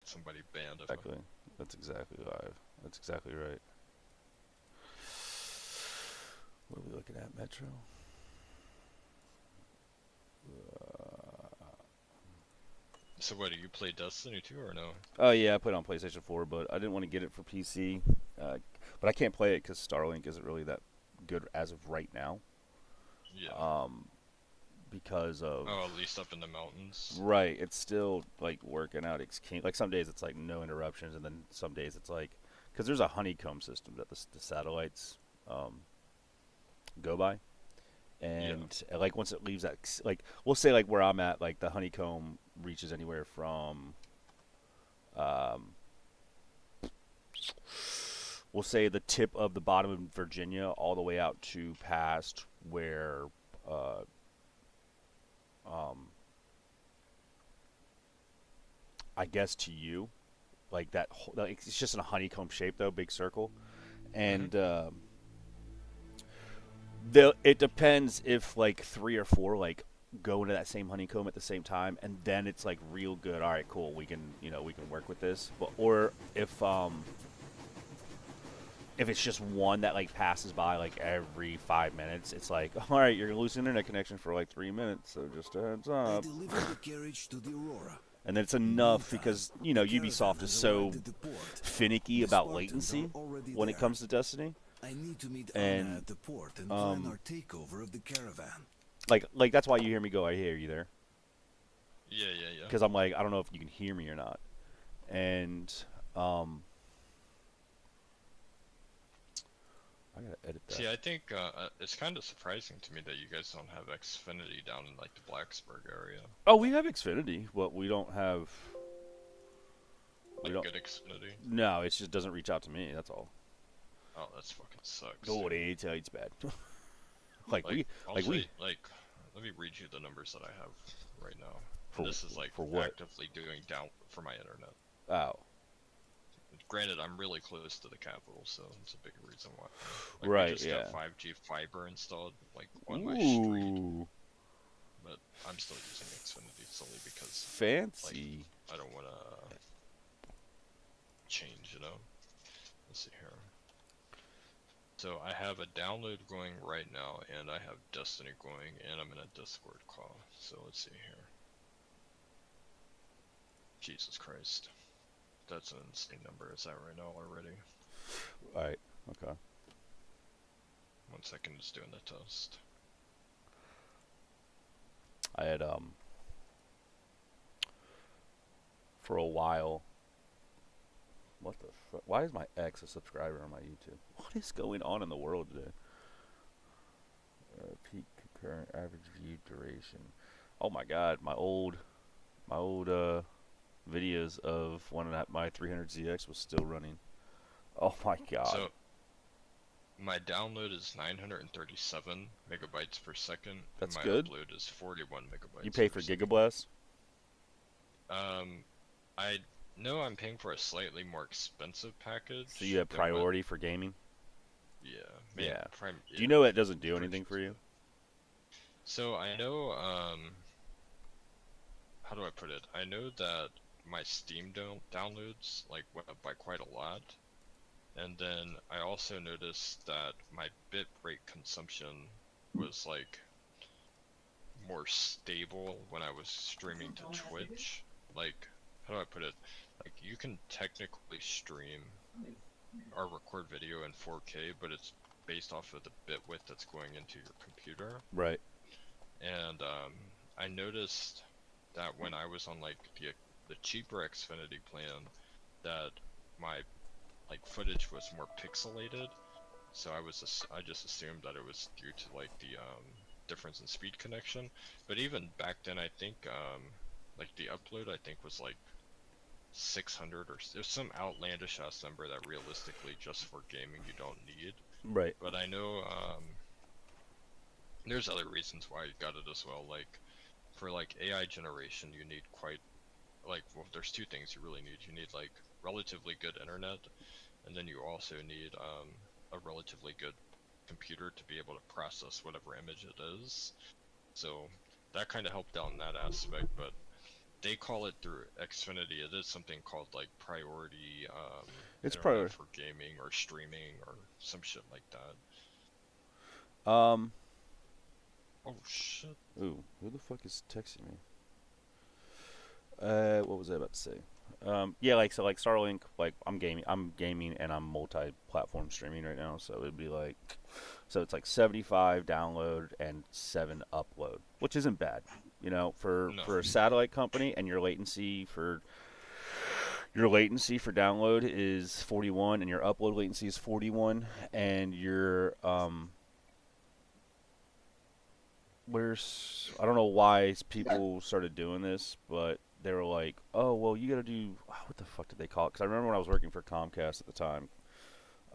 somebody banned if Exactly. That's exactly live. That's exactly right. What are we looking at, Metro? So what, do you play Destiny 2 or no? Oh yeah, I played it on PlayStation 4, but I didn't want to get it for PC. But I can't play it because Starlink isn't really that good as of right now. Yeah. Um, because of Oh, at least up in the mountains. right, it's still like working out. Like some days it's like no interruptions, and then some days it's like because there's a honeycomb system that the satellites um, go by, Yeah. and like once it leaves that, like we'll say like where I'm at, like the honeycomb reaches anywhere from um, we'll say the tip of the bottom of Virginia all the way out to past where uh, um, I guess to you like that like, it's just in a honeycomb shape though, big circle, Mhm. and it depends if like three or four like go into that same honeycomb at the same time, and then it's like real good. All right, cool, we can we can work with this. But or if it's just one that like passes by like every 5 minutes, it's like all right, you're gonna lose internet connection for like 3 minutes, so just a heads I up. delivered the carriage to the Aurora. And then it's In the enough meantime, because the caravan Ubisoft is has arrived so at the port. finicky The about Spartans are latency already when it there. comes to Destiny. I need to meet Anna And at the port and plan um, our takeover of the caravan. like that's why you hear me go. I hear you there Yeah, yeah, yeah. because I'm like I don't know if you can hear me or not. And um, I gotta edit that. See, I think it's kind of surprising to me that you guys don't have Xfinity down in like the Blacksburg area. Oh, we have Xfinity, but we don't have. We Like don't. good Xfinity. No, it just doesn't reach out to me. That's all. Oh, that's fucking sucks, Oh, dude. they tell you it's bad. like Like, we, I'll like say, we like, let me read you the numbers that I have right now. And for this is like for what? actively doing down for my internet. Oh, Granted, I'm really close to the capital, so it's a big reason why. Like, we right, just got yeah. 5G fiber installed, like, on my street, Ooh, but I'm still using Xfinity solely because, like, fancy. I don't want to change, you know? Let's see here. So I have a download going right now, and I have Destiny going, and I'm in a Discord call. So let's see here. Jesus Christ. That's an insane number. Is that right now already? All right, okay. 1 second, just doing the test. I had for a while. What the fuck? Why is my ex a subscriber on my YouTube? What is going on in the world today? Peak concurrent average view duration. Oh my god, my old videos of when my 300ZX was still running. Oh my god. So my download is 937 megabytes per second, and That's my good. upload is 41 You megabytes pay per for second. Gigablast? I know I'm paying for a slightly more expensive So you package have than what. priority for gaming? Yeah, Yeah. Do you yeah, know it doesn't do anything for purchase you? it. So I know, how do I put it? I know that my Steam downloads like went up by quite a lot, and then I also noticed that my bitrate consumption was like more stable when I was streaming to Twitch. Like, how do I put it? Like, you can technically stream or record video in 4K, but it's based off of the bit width that's going into your computer. Right. And I noticed that when I was on like the cheaper Xfinity plan, that my like footage was more pixelated. So I just assumed that it was due to like the difference in speed connection. But even back then, I think like the upload I think was like 600 or there's some outlandish ass number that realistically just for gaming you don't need. Right. But I know there's other reasons why I got it as well. Like for like AI generation, you need quite like well, there's two things you really need. You need like relatively good internet, and then you also need a relatively good computer to be able to process whatever image it is. So that kind of helped out in that aspect. But they call it through Xfinity. It is something called like priority It's internet probably for gaming or streaming or some shit like that. um. Oh shit. Ooh, who the fuck is texting me? What was I about to say? Yeah, like so, like Starlink. Like I'm gaming, and I'm multi-platform streaming right now. So it'd be like, so it's like 75 download and 7 upload, which isn't bad, you know, for No. a satellite company. And your latency for download is 41, and your upload latency is 41, and your I don't know why people started doing this, but they were like, oh, well, you got to do, what the fuck did they call it? Because I remember when I was working for Comcast at the time,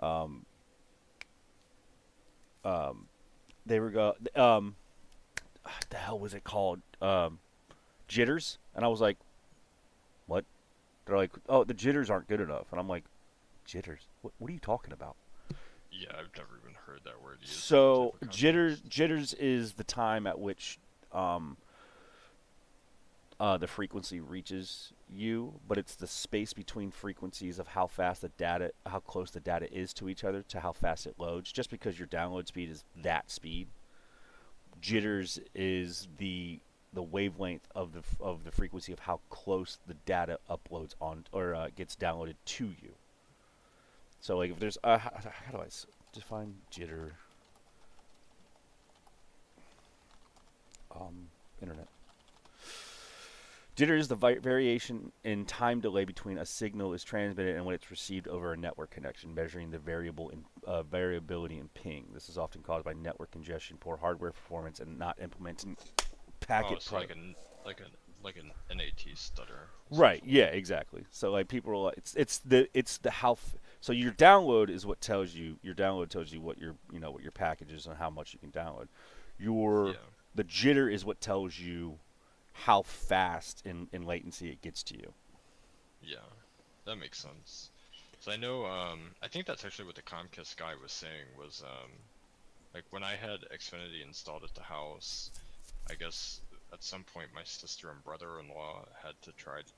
um, they were what the hell was it called? Jitters. And I was like, what? They're like, oh, the jitters aren't good enough. And I'm like, jitters? What are you talking about? Yeah, I've never even heard that word used. So in that type of context. jitters is the time at which the frequency reaches you, but it's the space between frequencies of how close the data is to each other, to how fast it loads. Just because your download speed is that speed, jitters is the wavelength of the frequency of how close the data uploads on or gets downloaded to you. So like if there's how do I define jitter? Internet. Jitter is the variation in time delay between a signal is transmitted and when it's received over a network connection, measuring the variability in ping. This is often caused by network congestion, poor hardware performance, and not implementing packet. Oh, it's like an NAT stutter. Right. Yeah. Exactly. So like people are like, it's the how. So your download is what tells you. Your download tells you what what your package is and how much you can download. Yeah. The jitter is what tells you how fast in latency it gets to you. Yeah, that makes sense. So I know, I think that's actually what the Comcast guy was saying was, like when I had Xfinity installed at the house, I guess at some point my sister and brother-in-law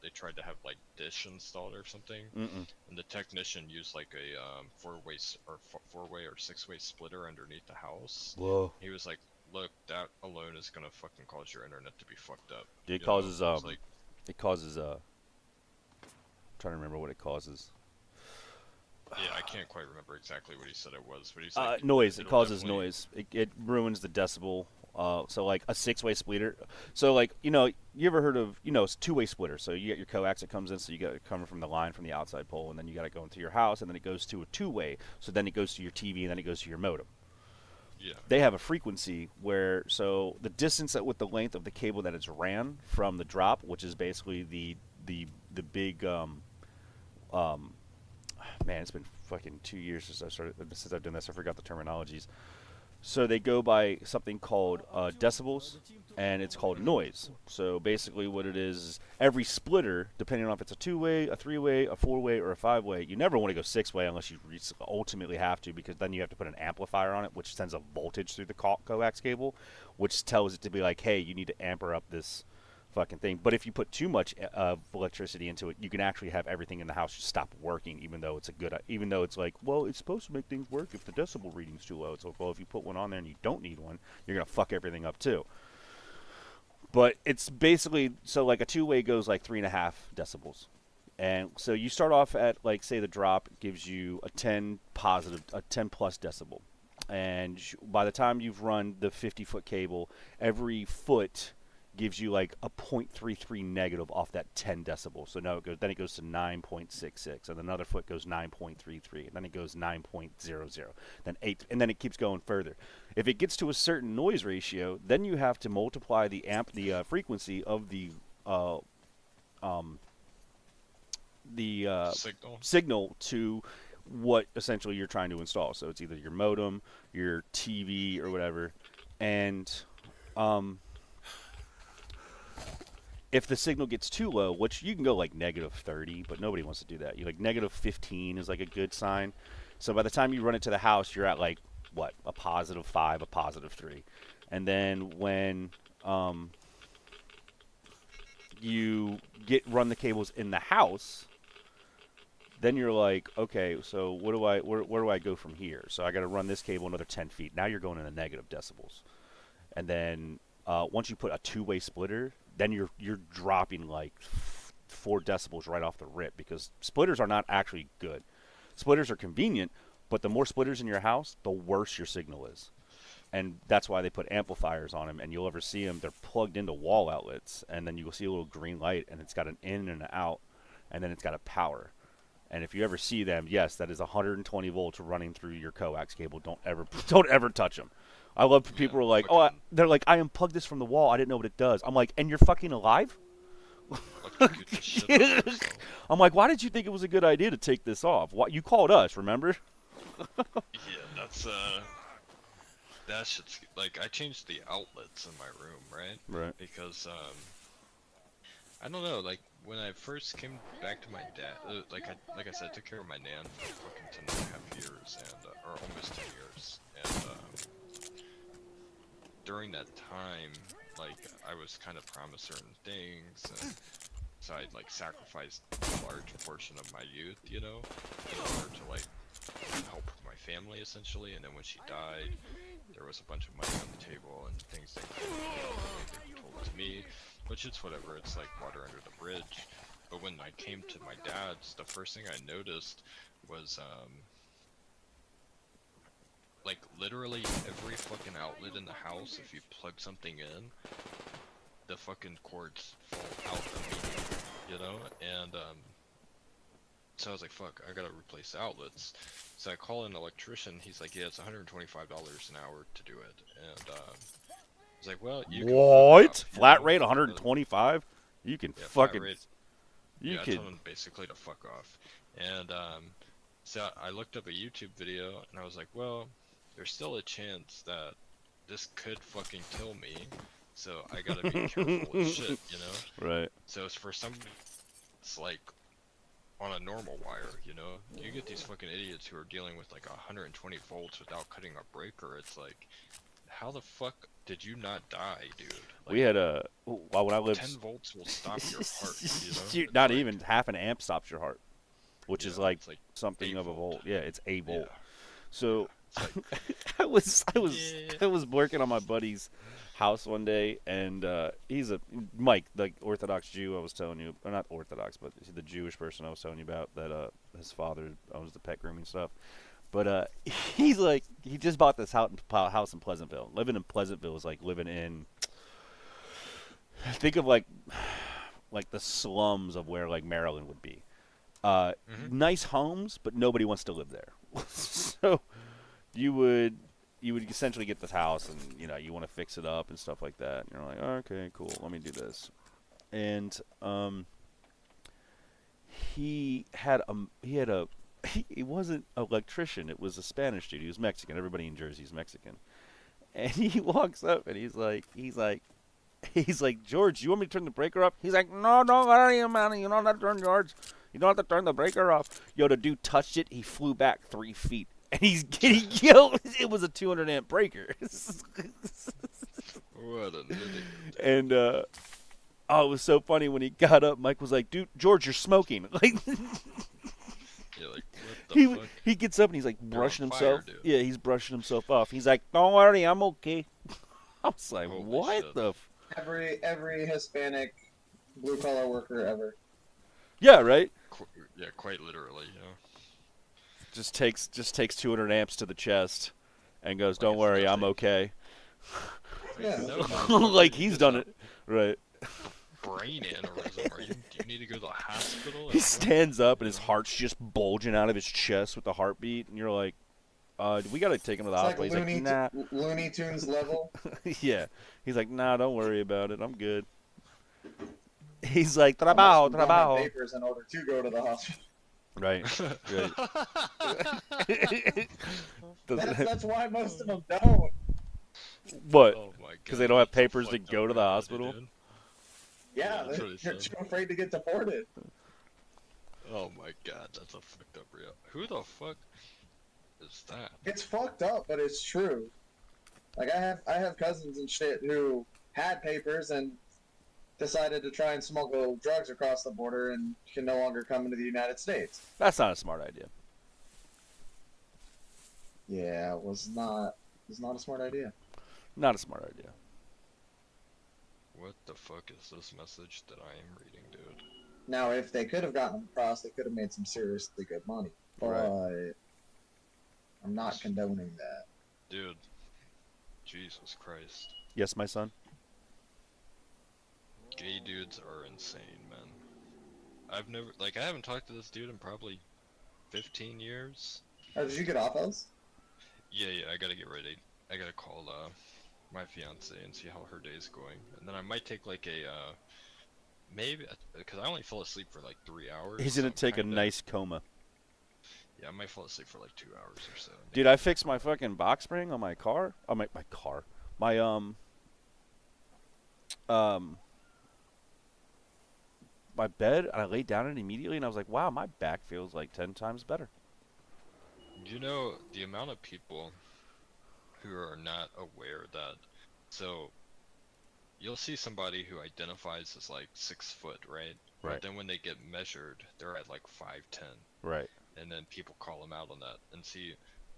they tried to have like Dish installed or something, Mm-mm. and the technician used like a four-way or six-way splitter underneath the house. Whoa. He was like, look, that alone is gonna fucking cause your internet to be fucked up. It You know? causes It's like, I'm trying to remember what it causes. yeah, I can't quite remember exactly what he said it was, but he's like, Noise. It it'll causes definitely- noise. It ruins the decibel. So like a 6-way splitter. So like you ever heard of it's 2-way splitter. So you get your coax that comes in. So you got it coming from the line from the outside pole, and then you got to go into your house, and then it goes to a 2-way. So then it goes to your TV, and then it goes to your modem. Yeah. They have a frequency where the distance with the length of the cable that it's ran from the drop, which is basically the big man, it's been fucking 2 years since I've done this. I forgot the terminologies. So they go by something called decibels, and it's called noise. So basically what it is every splitter, depending on if it's a 2-way, a 3-way, a 4-way, or a 5-way, you never want to go 6-way unless you ultimately have to, because then you have to put an amplifier on it, which sends a voltage through the coax cable, which tells it to be like, hey, you need to amper up this fucking thing. But if you put too much electricity into it, you can actually have everything in the house just stop working, even though it's like, well, it's supposed to make things work if the decibel reading's too low. It's like, well, if you put one on there and you don't need one, you're gonna fuck everything up too. But it's basically, so like a 2-way goes like 3.5 decibels. And so you start off at, like, say the drop gives you a 10 plus decibel. And by the time you've run the 50-foot cable, every foot gives you like a 0.33 negative off that 10 decibels. So now it goes to 9.66, and another foot goes 9.33, and then it goes 9.00, then 8, and then it keeps going further. If it gets to a certain noise ratio, then you have to multiply the frequency of the signal to what essentially you're trying to install. So it's either your modem, your TV, or whatever, and if the signal gets too low, which you can go like -30, but nobody wants to do that. You like -15 is like a good sign. So by the time you run it to the house, you're at like what, a +5, a +3, and then when you run the cables in the house, then you're like, okay, so where do I go from here? So I got to run this cable another 10 feet. Now you're going in the negative decibels. And then once you put a two-way splitter, then you're dropping like 4 decibels right off the rip, because splitters are not actually good. Splitters are convenient, but the more splitters in your house, the worse your signal is. And that's why they put amplifiers on them, and you'll ever see them, they're plugged into wall outlets, and then you'll see a little green light, and it's got an in and an out, and then it's got a power. And if you ever see them, yes, that is 120 volts running through your coax cable. Don't ever touch them. I love people who are like, they're like, I unplugged this from the wall. I didn't know what it does. I'm like, and you're fucking alive? I'm like, why did you think it was a good idea to take this off? What, you called us, remember? Yeah, that shit's like, I changed the outlets in my room, right? Right. Because I don't know, like when I first came back to my dad, like I said, I took care of my nan for fucking 10.5 years, and or almost 10 years, and during that time, like I was kind of promised certain things, and so I like sacrificed a large portion of my youth, you know, in order to like help my family essentially. And then when she died, there was a bunch of money on the table and things they told to me, which it's whatever, it's like water under the bridge. But when I came to my dad's, the first thing I noticed was like literally every fucking outlet in the house, if you plug something in, the fucking cords fall out immediately, you know? And so I was like, fuck, I gotta replace the outlets. So I call an electrician. He's like, yeah, it's $125 an hour to do it. And I was like, well, you can What? Flat know? rate 125? You can Yeah, fucking flat rate. you I can told him basically to fuck off. And so I looked up a YouTube video, and I was like, well, there's still a chance that this could fucking kill me, so I gotta be careful with shit, you know? right. So it's for some, it's like on a normal wire, you know? You get these fucking idiots who are dealing with like 120 volts without cutting a breaker. It's like, how the fuck did you not die, dude? Like, We had a when I lived 10 volts will stop your heart, you know? Shoot, It's not like, even half an amp stops your heart, which is yeah, like it's like something 8 of a volt. volt. Yeah, it's a volt. Yeah. So It's like, I was working on my buddy's house one day, and he's a Mike, the Orthodox Jew I was telling you, or not Orthodox, but the Jewish person I was telling you about, that his father owns the pet grooming stuff. But he's like, he just bought this house in Pleasantville. Living in Pleasantville is like living in, think of like the slums of where like Maryland would be. Nice homes, but nobody wants to live there. So you would essentially get this house, and you want to fix it up and stuff like that. And you're like, oh, okay, cool, let me do this. And he wasn't an electrician. It was a Spanish dude. He was Mexican. Everybody in Jersey is Mexican. And he walks up and he's like, George, you want me to turn the breaker off? He's like, no, I don't, man. You don't have to turn, George. You don't have to turn the breaker off. Yo, the dude touched it. He flew back 3 feet. And he's getting, it was a 200 amp breaker. what a nitty. And, it was so funny when he got up. Mike was like, dude, George, you're smoking. Like, Yeah, like, what the fuck? he gets up and he's like You're brushing on himself. fire, dude. Yeah, he's brushing himself off. He's like, don't worry, I'm okay. I was like, Holy what shit. the? Every Hispanic blue collar worker ever. Yeah, right. Yeah, quite literally, you know. Just takes 200 amps to the chest, and goes, Like don't it's worry, I'm nothing. okay. Yeah. No, Like he's done it, right? brain aneurysm. Do you need to go to the hospital? He stands up and his heart's just bulging out of his chest with the heartbeat, and you're like, we gotta take him to the It's hospital. like He's like, nah. Looney Tunes level. Yeah. He's like, nah, don't worry about it. I'm good. He's like, Must trabajo, have done trabajo. papers in order to go to the hospital. Right. Right. That's why most of them don't. What? Oh my god. Because they don't have that's so papers to fucked go up to the reality, hospital? dude. Yeah, that's what he they're said. too afraid to get deported. Oh my god, that's a fucked up real. Who the fuck is that? It's fucked up, but it's true. Like I have cousins and shit who had papers and decided to try and smuggle drugs across the border and can no longer come into the United States. That's not a smart idea. Yeah, it was not a smart idea. Not a smart idea. What the fuck is this message that I am reading, dude? Now, if they could have gotten them across, they could have made some seriously good money. But Right. I'm not condoning that. Dude, Jesus Christ. Yes, my son. Gay dudes are insane, man. I haven't talked to this dude in probably 15 years. Oh, did you get off those? Yeah, I gotta get ready. I gotta call, my fiance and see how her day's going. And then I might take, like, maybe, because I only fell asleep for, like, 3 hours. He's so gonna I'm take a kinda- nice coma. Yeah, I might fall asleep for, like, 2 hours or so. Dude, I fixed my fucking box spring on my car. Oh, my car. My, my bed, and I laid down in it immediately, and I was like, wow, my back feels like 10 times better. You know, the amount of people who are not aware that, so you'll see somebody who identifies as like 6 foot, right? Right. But then when they get measured, they're at like 5'10", Right. and then people call them out on that. And see,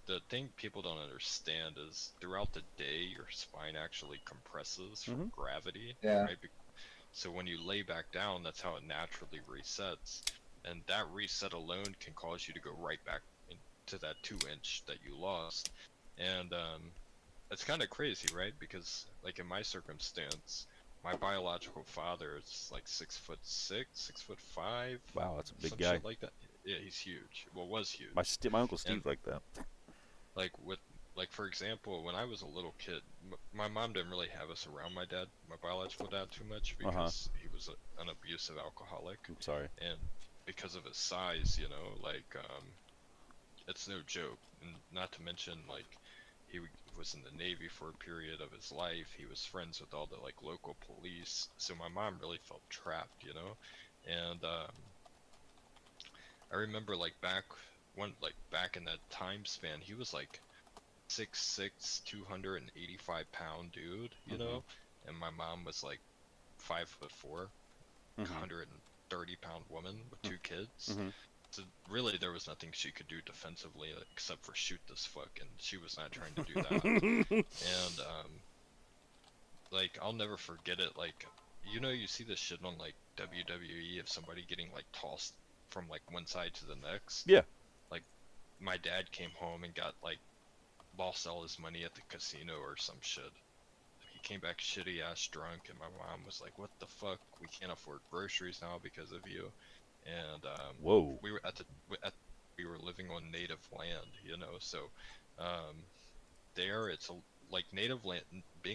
the thing people don't understand is throughout the day, your spine actually compresses from gravity. Yeah. Right? So when you lay back down, that's how it naturally resets. And that reset alone can cause you to go right back into that 2-inch that you lost. And it's kind of crazy, right? Because like in my circumstance, my biological father is like 6'6", 6'5". Wow, that's a big some guy. shit like that. Yeah, he's huge. Well, was huge. My Uncle Steve's like that. Like for example, when I was a little kid, my mom didn't really have us around my dad, my biological dad, too much because he was an abusive alcoholic, I'm sorry. and because of his size, you know, like it's no joke. And not to mention, like, he was in the Navy for a period of his life. He was friends with all the like local police, so my mom really felt trapped, you know. And I remember like back in that time span, he was like 6'6", 285-pound dude, you know, and my mom was like 5'4", 130-pound woman with 2 kids. So really, there was nothing she could do defensively except for shoot this fuck, and she was not trying to do that. And like, I'll never forget it. Like, you know, you see this shit on like WWE of somebody getting like tossed from like one side to the next. Yeah. Like, my dad came home and got like lost all his money at the casino or some shit. He came back shitty ass drunk, and my mom was like, "What the fuck? We can't afford groceries now because of you." And Whoa. we were we were living on native land, you know. So there, it's like native land being